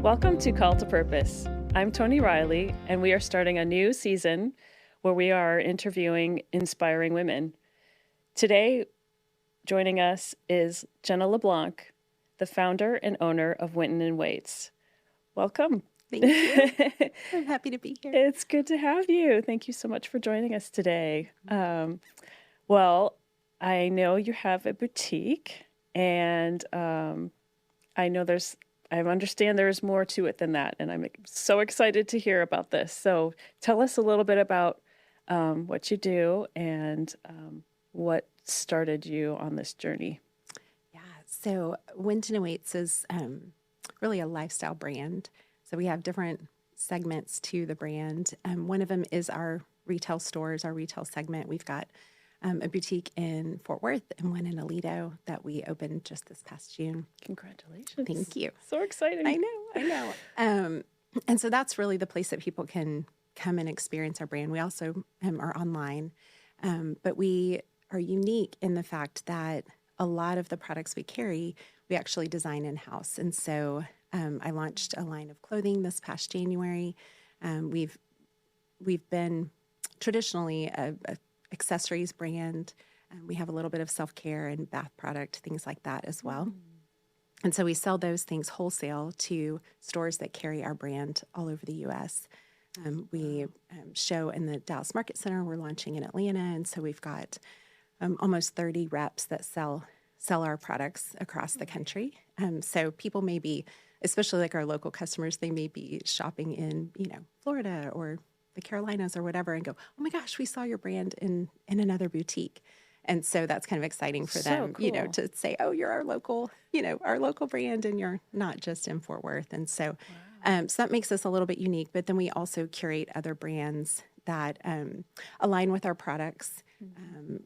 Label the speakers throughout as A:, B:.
A: Welcome to Call to Purpose. I'm Tony Riley, and we are starting a new season where we are interviewing inspiring women. Today, joining us is Jenna LeBlanc, the founder and owner of Winton and Waits. Welcome.
B: Thank you. I'm happy to be here.
A: It's good to have you. Thank you so much for joining us today. Well, I know you have a boutique, and I understand there's more to it than that, and I'm so excited to hear about this. So tell us a little bit about what you do and what started you on this journey.
B: Yeah, so Winton and Waits is really a lifestyle brand. So we have different segments to the brand. One of them is our retail stores, our retail segment. We've got a boutique in Fort Worth and one in Aledo that we opened just this past June.
A: Congratulations.
B: Thank you.
A: So exciting.
B: I know. And so that's really the place that people can come and experience our brand. We also are online, but we are unique in the fact that a lot of the products we carry, we actually design in-house. And so I launched a line of clothing this past January. We've been traditionally a accessories brand. We have a little bit of self-care and bath product, things like that as well. And so we sell those things wholesale to stores that carry our brand all over the U.S. We show in the Dallas Market Center. We're launching in Atlanta. And so we've got almost 30 reps that sell our products across the country. So people may be, especially like our local customers, they may be shopping in, Florida or the Carolinas or whatever and go, oh my gosh, we saw your brand in another boutique. And so that's kind of exciting for them,
A: cool.
B: To say, oh, you're our local brand and you're not just in Fort Worth. And so, so that makes us a little bit unique, but then we also curate other brands that align with our products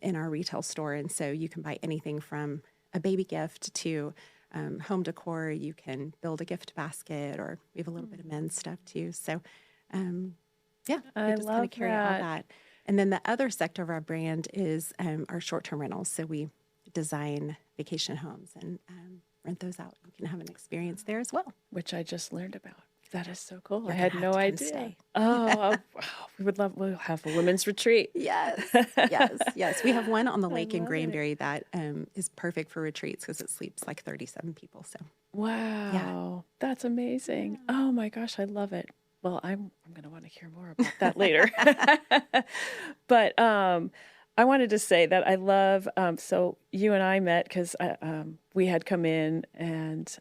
B: in our retail store. And so you can buy anything from a baby gift to home decor. You can build a gift basket, or we have a little bit of men's stuff too. So, we just kind of carry all that. And then the other sector of our brand is our short-term rentals. So we design vacation homes and rent those out. You can have an experience there as well.
A: Which I just learned about. That is so cool.
B: You're
A: I had
B: gonna
A: no
B: have to come
A: idea.
B: stay.
A: Oh, we'll have a women's retreat.
B: Yes. We have one on the lake in Granbury that is perfect for retreats because it sleeps like 37 people. So
A: wow, That's amazing. Oh my gosh, I love it. Well, I'm going to want to hear more about that later. But I wanted to say that I love, so you and I met because we had come in and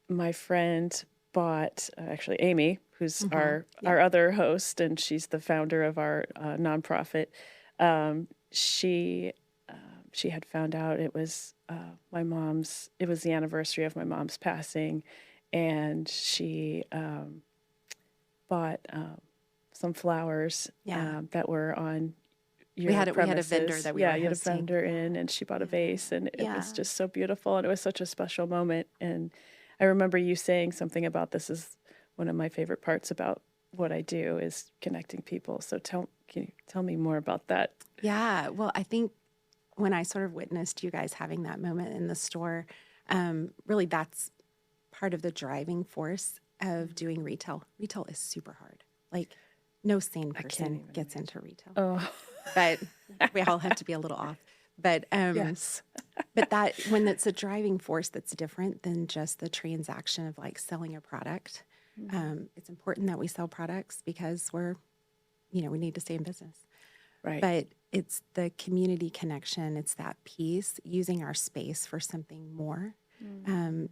A: my friend bought, actually Amy, who's our other host, and she's the founder of our nonprofit. She had found out it was it was the anniversary of my mom's passing, and she bought some flowers that were on your premises.
B: We had a vendor that we were
A: you had a
B: hosting.
A: vendor in, and she bought a vase, and it was just so beautiful, and it was such a special moment. And I remember you saying something about this is one of my favorite parts about what I do is connecting people. So can you tell me more about that?
B: Yeah, well, I think when I sort of witnessed you guys having that moment in the store, really that's part of the driving force of doing retail. Retail is super hard. Like no sane person gets into retail.
A: Oh,
B: but we all have to be a little off. But
A: yes.
B: But that when it's a driving force that's different than just the transaction of like selling a product. It's important that we sell products because we need to stay in business.
A: Right.
B: But it's the community connection. It's that piece, using our space for something more.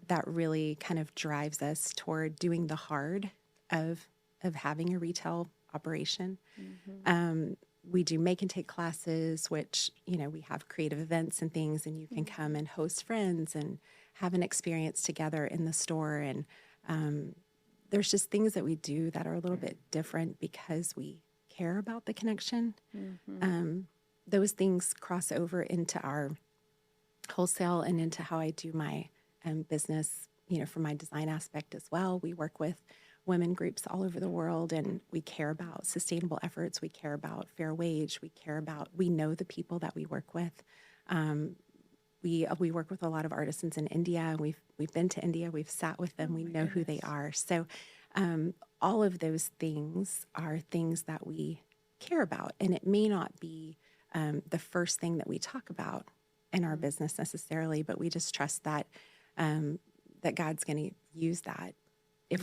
B: That really kind of drives us toward doing the hard of having a retail operation. We do make and take classes, which, we have creative events and things, and you can come and host friends and have an experience together in the store. And there's just things that we do that are a little bit different because we care about the connection. Those things cross over into our wholesale and into how I do my business, for my design aspect as well. We work with women groups all over the world, and we care about sustainable efforts. We care about fair wage. We know the people that we work with. we work with a lot of artisans in India. We've been to India. We've sat with them. We know who they are. So all of those things are things that we care about, and it may not be the first thing that we talk about in our business necessarily, but we just trust that that God's going to use that if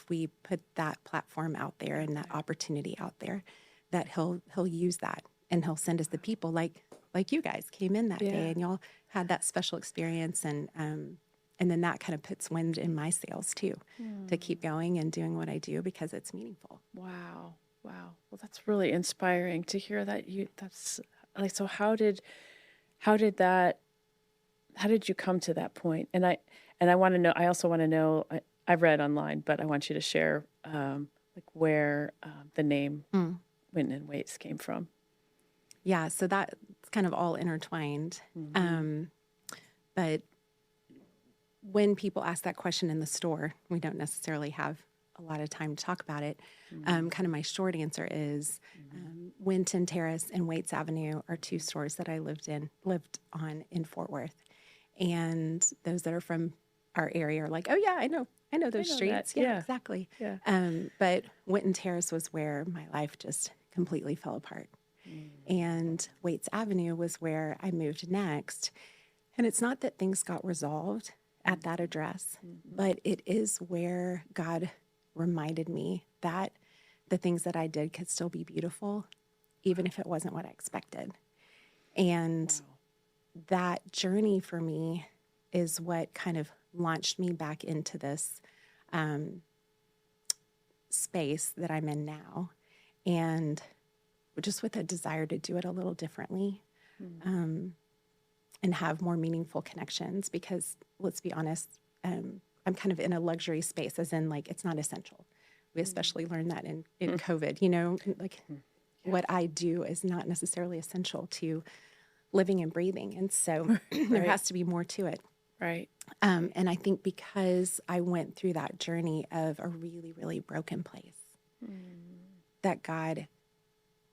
B: we put that platform out there and that opportunity out there, that he'll use that, and he'll send us the people like you guys came in that day, and y'all had that special experience, and then that kind of puts wind in my sails too, to keep going and doing what I do because it's meaningful.
A: Wow. Well, that's really inspiring to hear that that's like, so how did you come to that point? And I want to know, I also want to know, I've read online, but I want you to share like where the name Winton and Waits came from.
B: Yeah, so that's kind of all intertwined. But when people ask that question in the store, we don't necessarily have a lot of time to talk about it. Kind of my short answer is Winton Terrace and Waits Avenue are two stores that I lived on in Fort Worth. And those that are from our area are like, oh yeah, I know those streets. Yeah, exactly. Yeah. But Winton Terrace was where my life just completely fell apart. And Waits Avenue was where I moved next. And it's not that things got resolved at that address, but it is where God reminded me that the things that I did could still be beautiful, even if it wasn't what I expected. And that journey for me is what kind of launched me back into this space that I'm in now. And just with a desire to do it a little differently, and have more meaningful connections, because let's be honest, I'm kind of in a luxury space, as in like, it's not essential. We especially learned that in COVID, like what I do is not necessarily essential to living and breathing. And so there has to be more to it.
A: Right.
B: And I think because I went through that journey of a really, really broken place, that God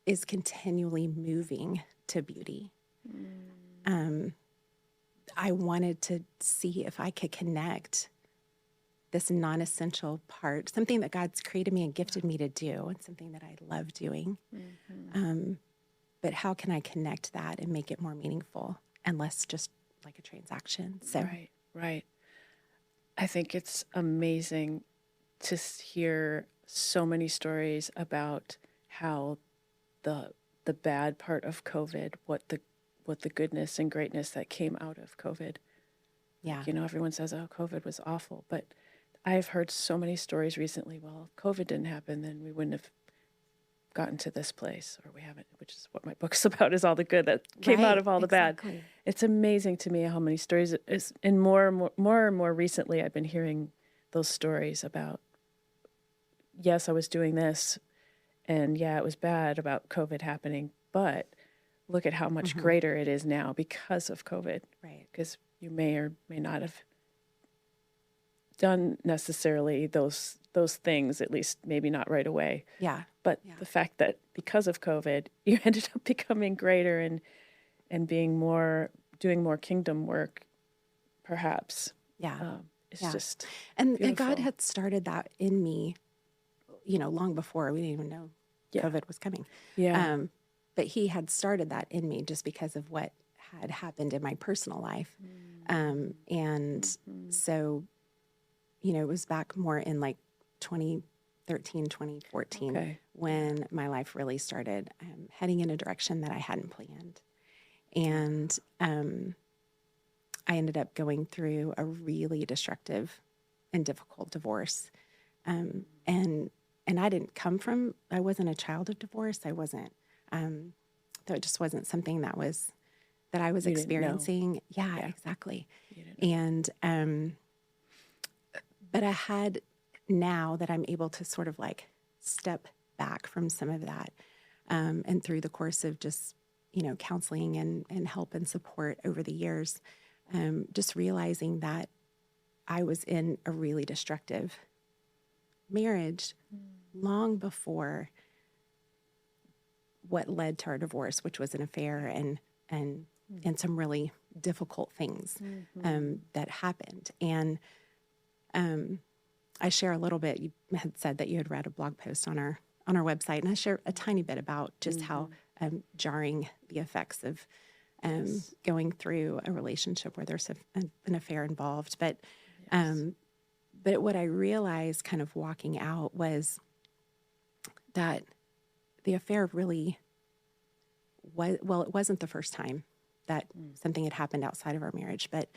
B: is continually moving to beauty. I wanted to see if I could connect this non-essential part, something that God's created me and gifted me to do, and something that I love doing. But how can I connect that and make it more meaningful and less just like a transaction? So
A: Right. I think it's amazing to hear so many stories about how the bad part of COVID, what the goodness and greatness that came out of COVID.
B: Yeah.
A: Like, everyone says, oh, COVID was awful, but I've heard so many stories recently. Well, if COVID didn't happen, then we wouldn't have gotten to this place, or we haven't, which is what my book's about, is all the good that came out of all the bad. It's amazing to me how many stories it is, and more and more recently, I've been hearing those stories about, yes, I was doing this, and yeah, it was bad about COVID happening, but look at how much greater it is now because of COVID.
B: Right.
A: Because you may or may not have done necessarily those things, at least maybe not right away.
B: Yeah.
A: But the fact that because of COVID, you ended up becoming greater and doing more kingdom work, perhaps.
B: Yeah.
A: It's just
B: and
A: beautiful.
B: God had started that in me, long before we didn't even know COVID was coming.
A: Yeah.
B: But he had started that in me just because of what had happened in my personal life. So, it was back more in like 2013, 2014, when my life really started heading in a direction that I hadn't planned. And I ended up going through a really destructive and difficult divorce. And I wasn't a child of divorce. I wasn't, that just wasn't something that I was experiencing. Yeah, exactly. And, but I had, now that I'm able to sort of like step back from some of that, and through the course of just, counseling and help and support over the years, just realizing that I was in a really destructive marriage long before what led to our divorce, which was an affair and some really difficult things that happened. And I share a little bit. You had said that you had read a blog post on our website, and I share a tiny bit about just how jarring the effects of going through a relationship where there's an affair involved. But what I realized kind of walking out was that the affair really was, well, it wasn't the first time that something had happened outside of our marriage, but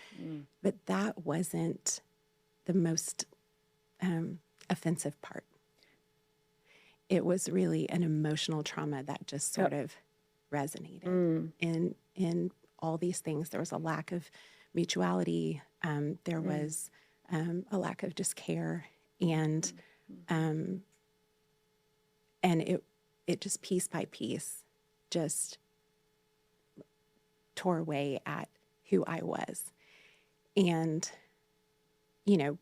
B: that wasn't the most offensive part. It was really an emotional trauma that just sort of resonated in all these things. There was a lack of mutuality. There was a lack of just care, and it just piece by piece just tore away at who I was. And, you know,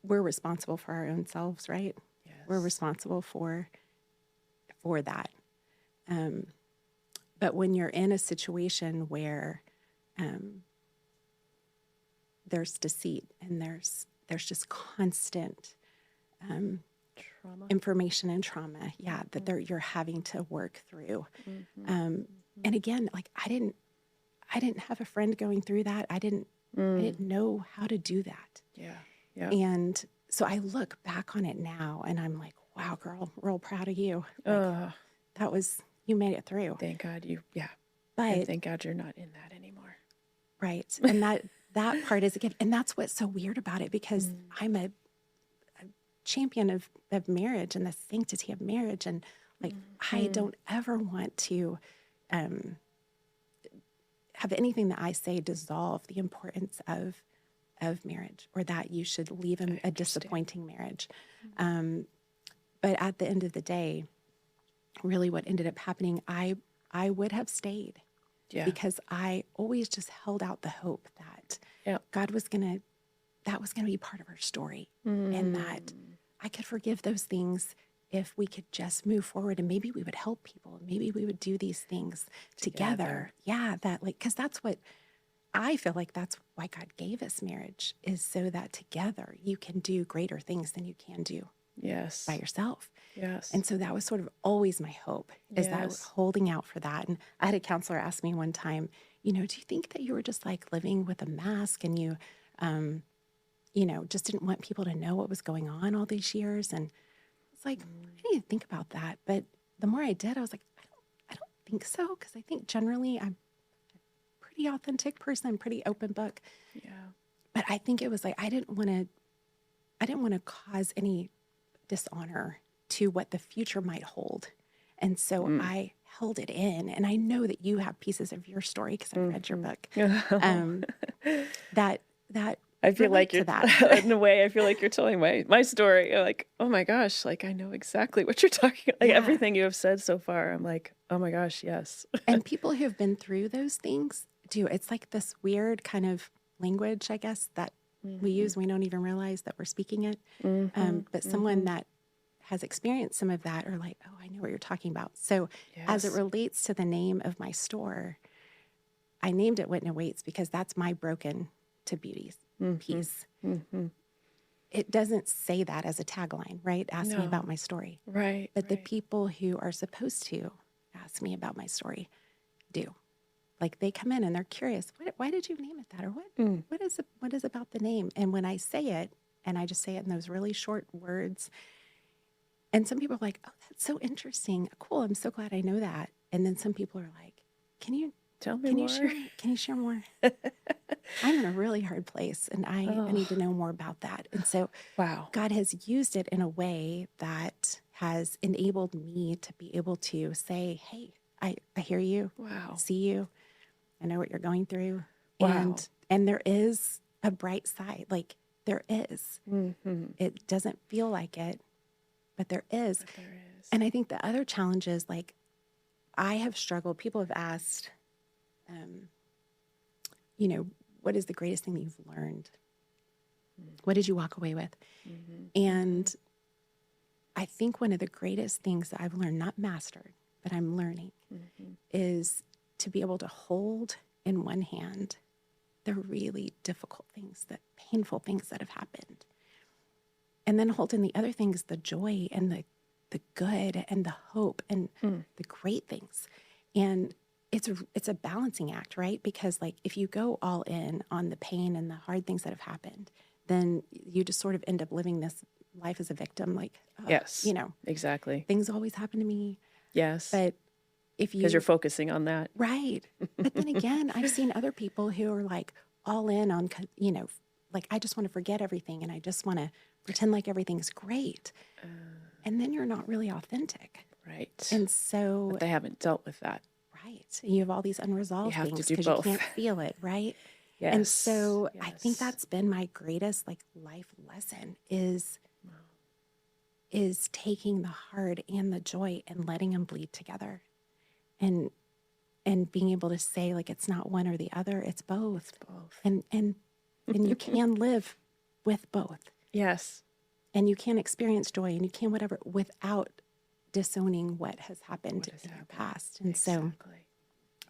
B: we're responsible for our own selves, right? Yes. We're responsible for that. But when you're in a situation where there's deceit and there's just constant
A: trauma,
B: information and trauma, that you're having to work through. And again, like I didn't have a friend going through that. I didn't know how to do that.
A: Yeah.
B: And so I look back on it now and I'm like, wow, girl, real proud of you. Like, you made it through.
A: Thank God
B: But
A: and thank God you're not in that anymore.
B: Right. And that part is a gift. And that's what's so weird about it, because I'm a champion of marriage and the sanctity of marriage. And like, I don't ever want to have anything that I say dissolve the importance of marriage, or that you should leave a disappointing marriage. But at the end of the day, really what ended up happening, I would have stayed because I always just held out the hope that God was that was going to be part of our story, and that I could forgive those things if we could just move forward, and maybe we would help people, and maybe we would do these things together. Yeah, because that's what I feel like, that's why God gave us marriage, is so that together you can do greater things than you can do by yourself.
A: Yes.
B: And so that was sort of always my hope, is that I was holding out for that. And I had a counselor ask me one time, do you think that you were just like living with a mask, and you, just didn't want people to know what was going on all these years? And it's like, I need to think about that. But the more I did, I was like, I don't think so. Because I think generally I'm a pretty authentic person. I'm a pretty open book.
A: Yeah.
B: But I think it was like, I didn't want to cause any dishonor to what the future might hold. And so I held it in. And I know that you have pieces of your story, because I read your book, that
A: I feel like you're
B: that.
A: In a way, I feel like you're telling my story. You're like, oh my gosh, like I know exactly what you're talking about. Like everything you have said so far, I'm like, oh my gosh, yes.
B: And people who have been through those things do. It's like this weird kind of language, I guess, that we use. We don't even realize that we're speaking it. But someone that has experienced some of that are like, oh, I know what you're talking about. So as it relates to the name of my store, I named it Winton Waits because that's my broken to beauty piece. It doesn't say that as a tagline, right? Ask me about my story.
A: Right.
B: But the people who are supposed to ask me about my story do. Like they come in and they're curious, why did you name it that? Or what is about the name? And when I say it, and I just say it in those really short words, and some people are like, oh, that's so interesting. Cool. I'm so glad I know that. And then some people are like, can you
A: tell me more?
B: Can you share more? I'm in a really hard place, and I need to know more about that. And so God has used it in a way that has enabled me to be able to say, hey, I hear you. I see you. I know what you're going through. And there is a bright side. Like there is. It doesn't feel like it, but there is. And I think the other challenge is, like, I have struggled. People have asked, what is the greatest thing that you've learned? What did you walk away with? And I think one of the greatest things that I've learned, not mastered, but I'm learning, is to be able to hold in one hand the really difficult things, the painful things that have happened, and then hold in the other things, the joy and the good and the hope and the great things. And it's a balancing act, right? Because like if you go all in on the pain and the hard things that have happened, then you just sort of end up living this life as a victim. Like,
A: Yes, exactly.
B: things always happen to me.
A: Yes.
B: But if you,
A: because you're focusing on that.
B: right. But then again, I've seen other people who are like all in on, like, I just want to forget everything and I just want to pretend like everything's great. And then you're not really authentic.
A: Right.
B: And so
A: but they haven't dealt with that.
B: Right. You have all these unresolved things because you can't feel it, right?
A: Yes.
B: And so I think that's been my greatest like life lesson is taking the hard and the joy and letting them bleed together. And being able to say like it's not one or the other, it's both.
A: It's both.
B: And you can live with both.
A: Yes.
B: And you can experience joy and you can whatever without disowning what has happened in your past. And
A: exactly.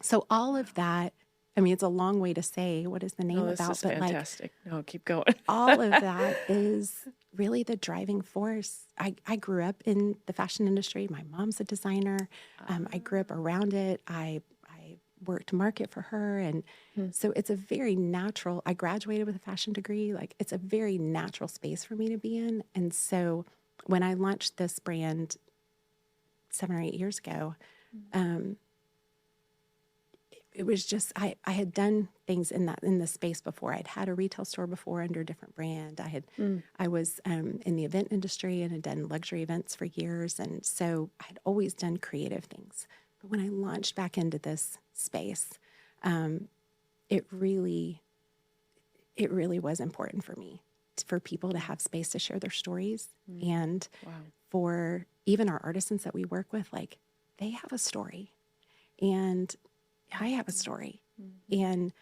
B: so all of that, I mean, it's a long way to say what is the name
A: this
B: about,
A: is
B: but
A: fantastic. No, keep going.
B: all of that is really the driving force. I grew up in the fashion industry. My mom's a designer. I grew up around it. I worked market for her. And so it's a very natural, I graduated with a fashion degree. Like it's a very natural space for me to be in. And so when I launched this brand 7 or 8 years ago, it was just, I had done things in the space before. I'd had a retail store before under a different brand. I was in the event industry and had done luxury events for years. And so I had always done creative things. But when I launched back into this space, it really was important for me, for people to have space to share their stories. And for even our artisans that we work with, like they have a story and I have a story. And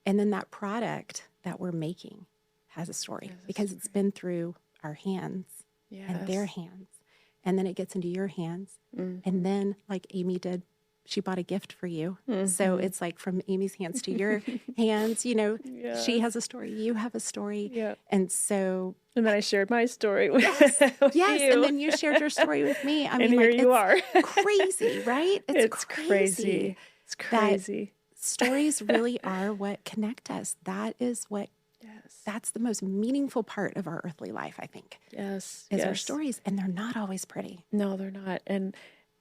B: then that product that we're making has a story because it's been through our hands and their hands. And then it gets into your hands. And then like Amy did, she bought a gift for you. So it's like from Amy's hands to your hands, she has a story, you have a story.
A: Yeah.
B: And so.
A: And then I shared my story with, with
B: yes,
A: you.
B: and then you shared your story with me. I mean,
A: and here you are.
B: crazy, right?
A: It's crazy. It's crazy.
B: Stories really are what connect us. That is what, that's the most meaningful part of our earthly life, I think.
A: Yes.
B: Is our stories. And they're not always pretty.
A: No, they're not. And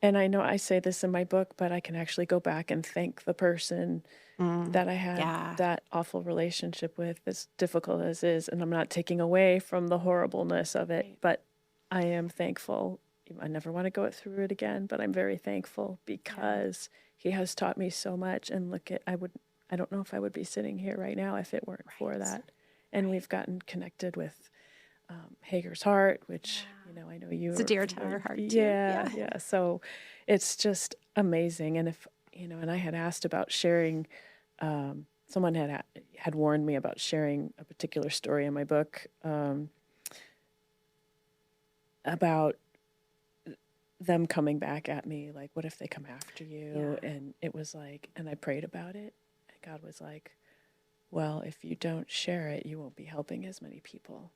A: I know I say this in my book, but I can actually go back and thank the person that I had that awful relationship with, as difficult as is. And I'm not taking away from the horribleness of it, but I am thankful. I never want to go through it again, but I'm very thankful because he has taught me so much. And I don't know if I would be sitting here right now if it weren't for that. And we've gotten connected with Hager's Heart, which, I know you.
B: It's a dear to our heart too.
A: Yeah. So it's just amazing. And if, and I had asked about sharing, someone had warned me about sharing a particular story in my book about them coming back at me, like, what if they come after you? Yeah. And it was like, and I prayed about it, and God was like, well, if you don't share it, you won't be helping as many people.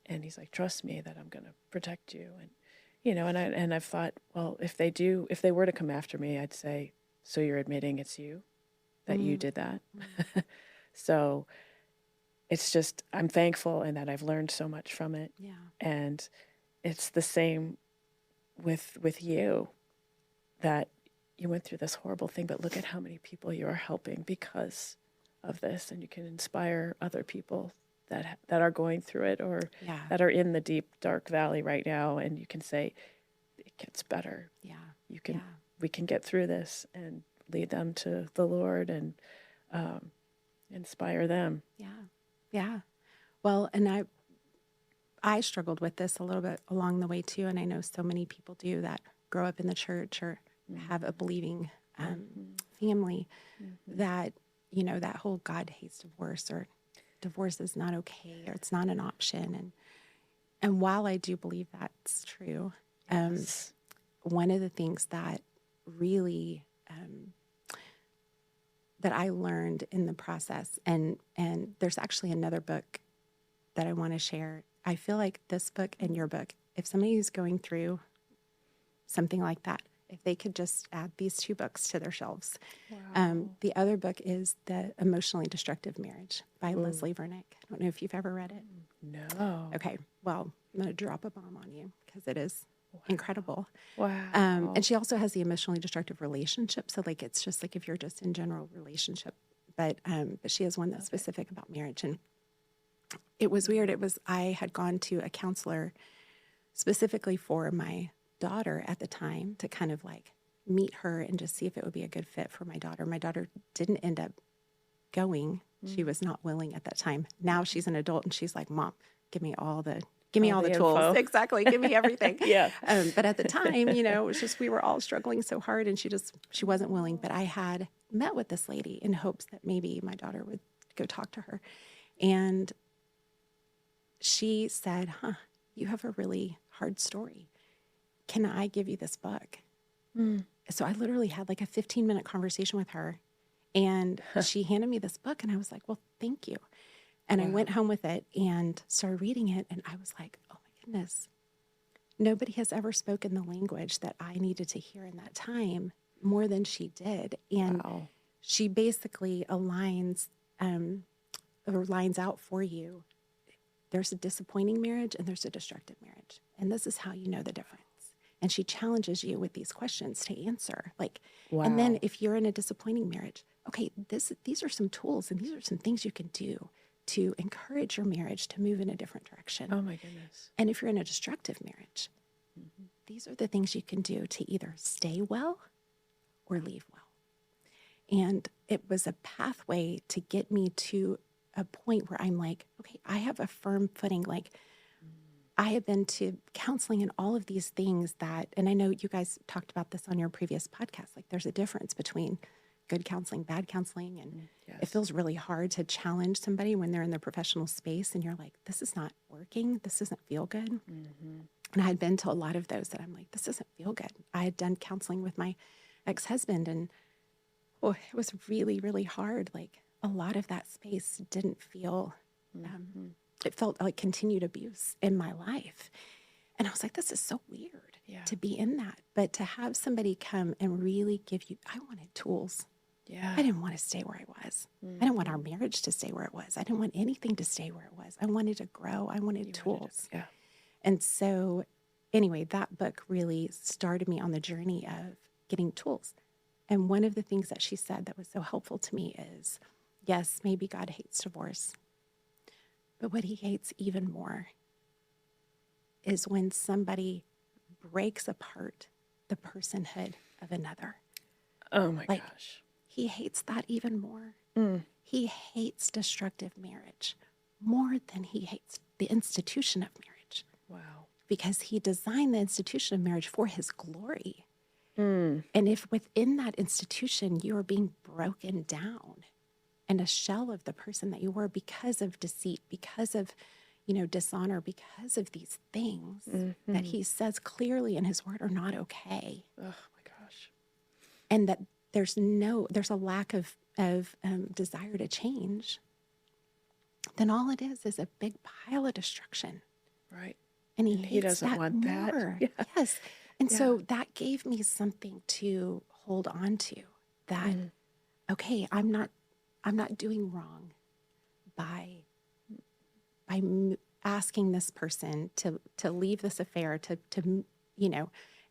A: And he's like, trust me that I'm going to protect you. And, and I've thought, well, if they were to come after me, I'd say, so you're admitting it's you, that you did that. So it's just, I'm thankful in that I've learned so much from it. Yeah. And it's the same with you, that you went through this horrible thing, but look at how many people you are helping because of this, and you can inspire other people that are going through it or that are in the deep dark valley right now, and you can say it gets better. We can get through this and lead them to the Lord and inspire them.
B: Well, and I struggled with this a little bit along the way too, and I know so many people do that grow up in the church or have a believing family that, that whole God hates divorce or divorce is not okay or it's not an option. And while I do believe that's true, one of the things that really that I learned in the process. And there's actually another book that I want to share. I feel like this book and your book, if somebody is going through something like that, if they could just add these two books to their shelves.
A: Wow.
B: The other book is The Emotionally Destructive Marriage by Leslie Vernick. I don't know if you've ever read it.
A: No.
B: Okay, well, I'm going to drop a bomb on you because it is incredible.
A: Wow.
B: And she also has the emotionally destructive relationship. So like, it's just like if you're just in general relationship, but she has one that's specific about marriage. And it was weird. I had gone to a counselor specifically for my daughter at the time to kind of like meet her and just see if it would be a good fit for my daughter. My daughter didn't end up going. She was not willing at that time. Now she's an adult and she's like, Mom, give me all the tools.
A: info.
B: Exactly. Give me everything.
A: Yeah.
B: But at the time, it was just, we were all struggling so hard and she wasn't willing. But I had met with this lady in hopes that maybe my daughter would go talk to her. And she said, you have a really hard story. Can I give you this book? So I literally had like a 15-minute conversation with her, and she handed me this book, and I was like, well, thank you. And I went home with it and started reading it, and I was like, oh my goodness, nobody has ever spoken the language that I needed to hear in that time more than she did. And she basically lines out for you. There's a disappointing marriage and there's a destructive marriage. And this is how you know the difference. And she challenges you with these questions to answer. And then if you're in a disappointing marriage, okay, these are some tools and these are some things you can do to encourage your marriage to move in a different direction.
A: Oh my goodness.
B: And if you're in a destructive marriage, these are the things you can do to either stay well or leave well. And it was a pathway to get me to a point where I'm like, okay, I have a firm footing. Like, I have been to counseling and all of these things and I know you guys talked about this on your previous podcast, like there's a difference between good counseling, bad counseling. And it feels really hard to challenge somebody when they're in the professional space and you're like, this is not working. This doesn't feel good. Mm-hmm. And I had been to a lot of those that I'm like, this doesn't feel good. I had done counseling with my ex-husband and it was really, really hard. Like a lot of that space didn't feel, it felt like continued abuse in my life. And I was like, this is so weird to be in that. But to have somebody come and really give you, I wanted tools.
A: Yeah.
B: I didn't want to stay where I was. I didn't want our marriage to stay where it was. I didn't want anything to stay where it was. I wanted to grow. I wanted tools. And so anyway, that book really started me on the journey of getting tools. And one of the things that she said that was so helpful to me is, yes, maybe God hates divorce, but what he hates even more is when somebody breaks apart the personhood of another.
A: Oh my gosh.
B: He hates that even more. He hates destructive marriage more than he hates the institution of marriage.
A: Wow.
B: Because he designed the institution of marriage for his glory. And if within that institution you are being broken down and a shell of the person that you were because of deceit, because of, dishonor, because of these things that he says clearly in his word are not okay.
A: Oh my gosh.
B: And that there's a lack of desire to change, then all it is a big pile of destruction.
A: Right.
B: And
A: he doesn't want
B: more.
A: that. Yeah.
B: Yes. And so that gave me something to hold on to that, okay, I'm not doing wrong by asking this person to leave this affair, to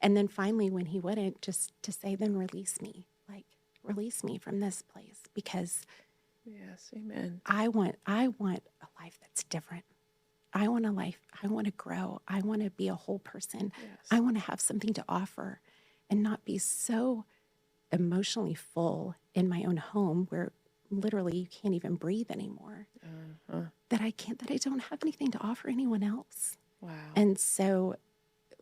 B: and then finally when he wouldn't, just to say, then release me from this place, because
A: yes, amen.
B: I want a life that's different. I want a life, I want to grow. I want to be a whole person.
A: Yes.
B: I want to have something to offer and not be so emotionally full in my own home where literally you can't even breathe anymore. That I don't have anything to offer anyone else.
A: Wow.
B: And so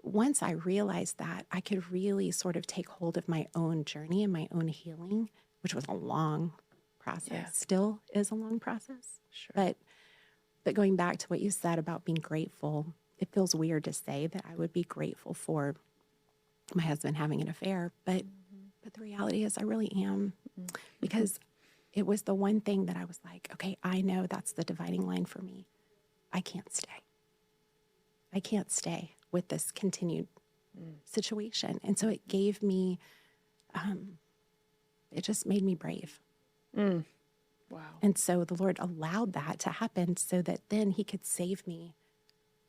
B: once I realized that, I could really sort of take hold of my own journey and my own healing, which was a long process, still is a long process.
A: Sure.
B: But going back to what you said about being grateful, it feels weird to say that I would be grateful for my husband having an affair, but the reality is I really am, because it was the one thing that I was like, okay, I know that's the dividing line for me. I can't stay. I can't stay with this continued situation. And so it gave me, it just made me brave.
A: Wow.
B: And so the Lord allowed that to happen so that then he could save me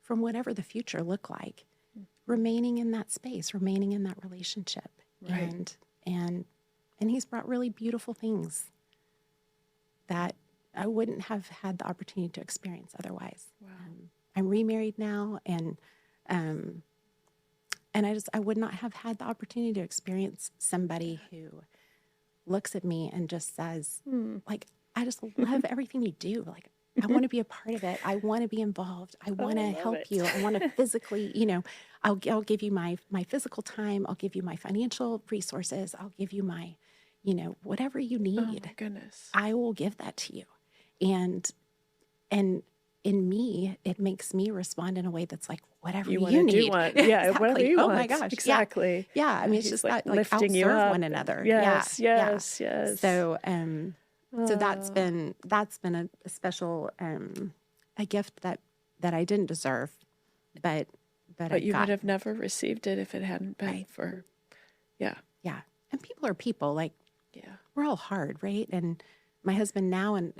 B: from whatever the future looked like, remaining in that space, remaining in that relationship.
A: Right.
B: And he's brought really beautiful things that I wouldn't have had the opportunity to experience otherwise.
A: Wow.
B: I'm remarried now, and I would not have had the opportunity to experience somebody who looks at me and just says, like, I just love everything you do. Like, I want to be a part of it. I want to be involved. I want to help you. I want to physically, I'll give you my physical time. I'll give you my financial resources. I'll give you my, whatever you need.
A: Oh my goodness.
B: I will give that to you. And in me, it makes me respond in a way that's like, whatever you need.
A: Yeah,
B: exactly.
A: whatever you want.
B: Oh my gosh.
A: Exactly.
B: Yeah. I mean, it's just
A: like
B: that, like,
A: lifting you
B: outserve
A: up.
B: one another.
A: Yes.
B: So, so that's been a special, a gift that I didn't deserve, but
A: you
B: got.
A: would have never received it if it hadn't been
B: Right.
A: for, yeah.
B: Yeah. And people are people. Like,
A: Yeah.
B: we're all hard, right? And my husband now, and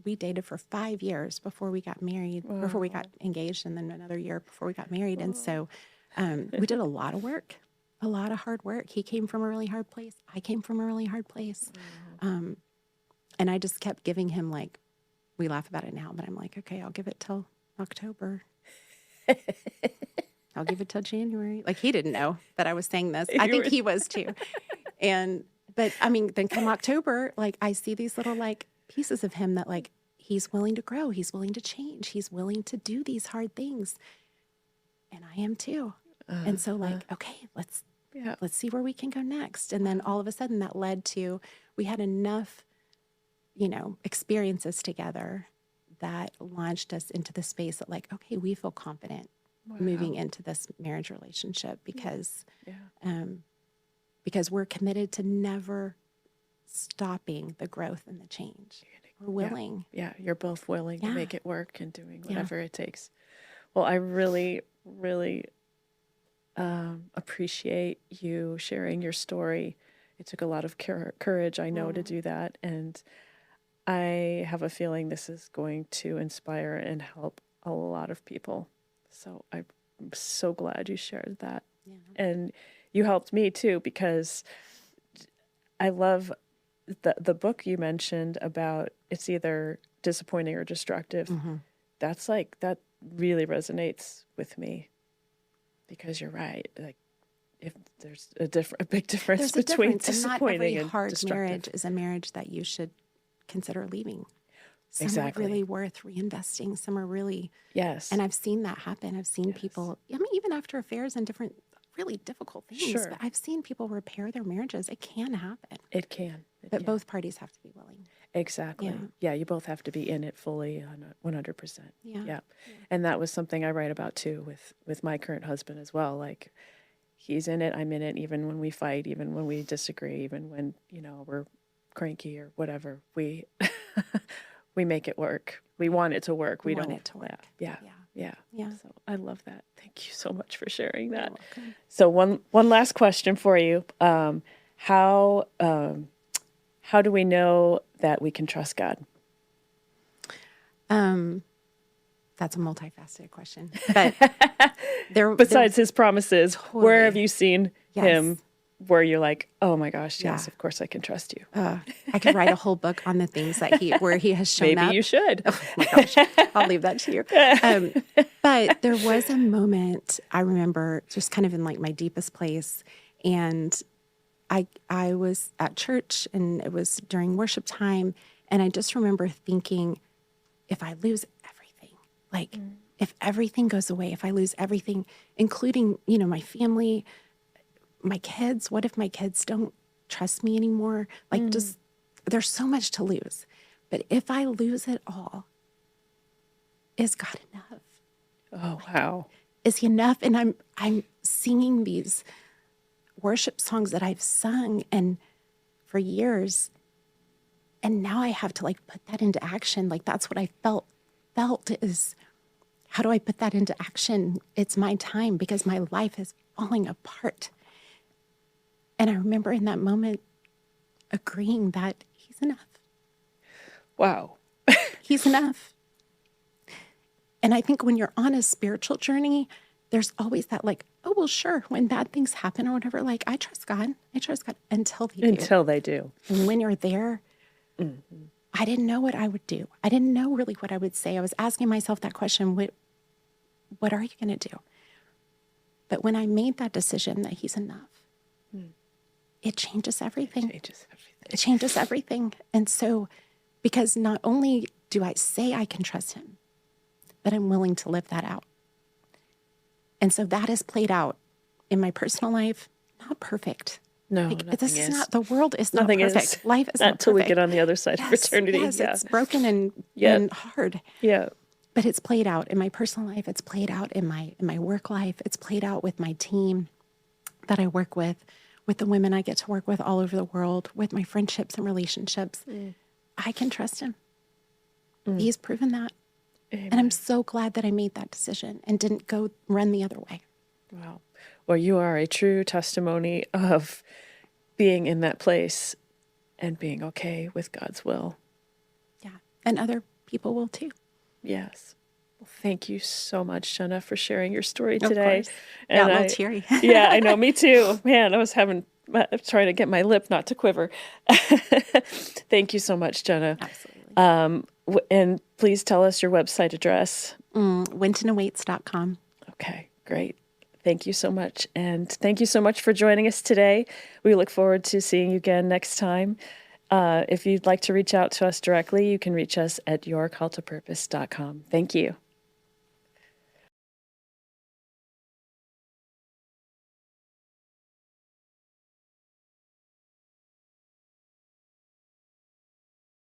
B: we dated for 5 years before we got married, before we got engaged, and then another year before we got married. And so we did a lot of work, a lot of hard work. He came from a really hard place. I came from a really hard place. And I just kept giving him, like, we laugh about it now, but I'm like, okay, I'll give it till October. I'll give it till January. Like, he didn't know that I was saying this. I think he was too. But I mean, then come October, like, I see these little, like, pieces of him that, like, he's willing to grow. He's willing to change. He's willing to do these hard things. And I am too. And so, like, okay, let's see where we can go next. And then all of a sudden that led to, we had enough, experiences together that launched us into the space that, like, okay, we feel confident moving into this marriage relationship because we're committed to never stopping the growth and the change. We're willing.
A: Yeah, you're both willing to make it work and doing whatever it takes. Well, I really, really appreciate you sharing your story. It took a lot of courage, I know, to do that. And I have a feeling this is going to inspire and help a lot of people. So I'm so glad you shared that. Yeah. And you helped me too, because I love the book you mentioned about it's either disappointing or destructive. That's like, that really resonates with me, because you're right. Like, if there's a big difference between disappointing and
B: hard
A: destructive.
B: Marriage is a marriage that you should consider leaving. Some
A: Exactly.
B: are really worth reinvesting. Some are really,
A: yes.
B: And I've seen that happen. I've seen people, I mean, even after affairs and different really difficult things,
A: Sure.
B: but I've seen people repair their marriages. It can happen.
A: It can.
B: But both parties have to be willing.
A: Exactly.
B: Yeah.
A: Yeah, you both have to be in it fully, 100%.
B: Yeah.
A: And that was something I write about too with my current husband as well. Like, he's in it, I'm in it, even when we fight, even when we disagree, even when, we're cranky or whatever. We we make it work. We want it to work.
B: We want it to work.
A: Yeah. So I love that. Thank you so much for sharing that.
B: You're welcome.
A: So one last question for you. How do we know that we can trust God?
B: That's a multifaceted question. But
A: Besides his promises,
B: Totally.
A: where have you seen
B: Yes.
A: him where you're like, oh my gosh, yes,
B: Yeah.
A: of course I can trust you?
B: I could write a whole book on the things that where he has shown
A: Maybe
B: up.
A: you should.
B: Oh my gosh, I'll leave that to you. But there was a moment I remember, just kind of in, like, my deepest place, and I was at church, and it was during worship time, and I just remember thinking, if I lose everything, like, if everything goes away, if I lose everything, including, my family, my kids, what if my kids don't trust me anymore? Like, just, there's so much to lose. But if I lose it all, is God enough?
A: Oh, wow.
B: Is he enough? And I'm singing these worship songs that I've sung, and for years, And now I have to like put that into action. Like that's what I felt is, how do I put that into action? It's my time because my life is falling apart. And I remember in that moment agreeing that he's enough.
A: Wow.
B: He's enough. And I think when you're on a spiritual journey, there's always that like, oh, well, sure, when bad things happen or whatever, like, I trust God until they do.
A: Until they do.
B: And when you're there, I didn't know what I would do. I didn't know really what I would say. I was asking myself that question, what are you going to do? But when I made that decision that he's enough, it changes everything. It changes everything. And so, because not only do I say I can trust him, but I'm willing to live that out. And so that has played out in my personal life, not perfect.
A: No,
B: like,
A: nothing
B: this
A: is.
B: is not, the world is not
A: Nothing
B: perfect.
A: is.
B: Life is
A: Not
B: not
A: until
B: perfect.
A: we get on the other side of eternity.
B: Yes,
A: Yeah.
B: it's broken and hard.
A: Yeah.
B: But it's played out in my personal life. It's played out in my work life. It's played out with my team that I work with the women I get to work with all over the world, with my friendships and relationships. I can trust him. He's proven that.
A: Amen.
B: And I'm so glad that I made that decision and didn't go run the other way.
A: Wow. Well, you are a true testimony of being in that place and being okay with God's will.
B: Yeah. And other people will too.
A: Yes. Well, thank you so much, Jenna, for sharing your story today.
B: Of course.
A: And
B: a little teary.
A: Yeah, I know. Me too. Man, I was trying to get my lip not to quiver. Thank you so much, Jenna.
B: Absolutely.
A: And please tell us your website address.
B: WintonAwaits.com.
A: Okay, great. Thank you so much. And thank you so much for joining us today. We look forward to seeing you again next time. If you'd like to reach out to us directly, you can reach us at yourcalltopurpose.com. Thank you.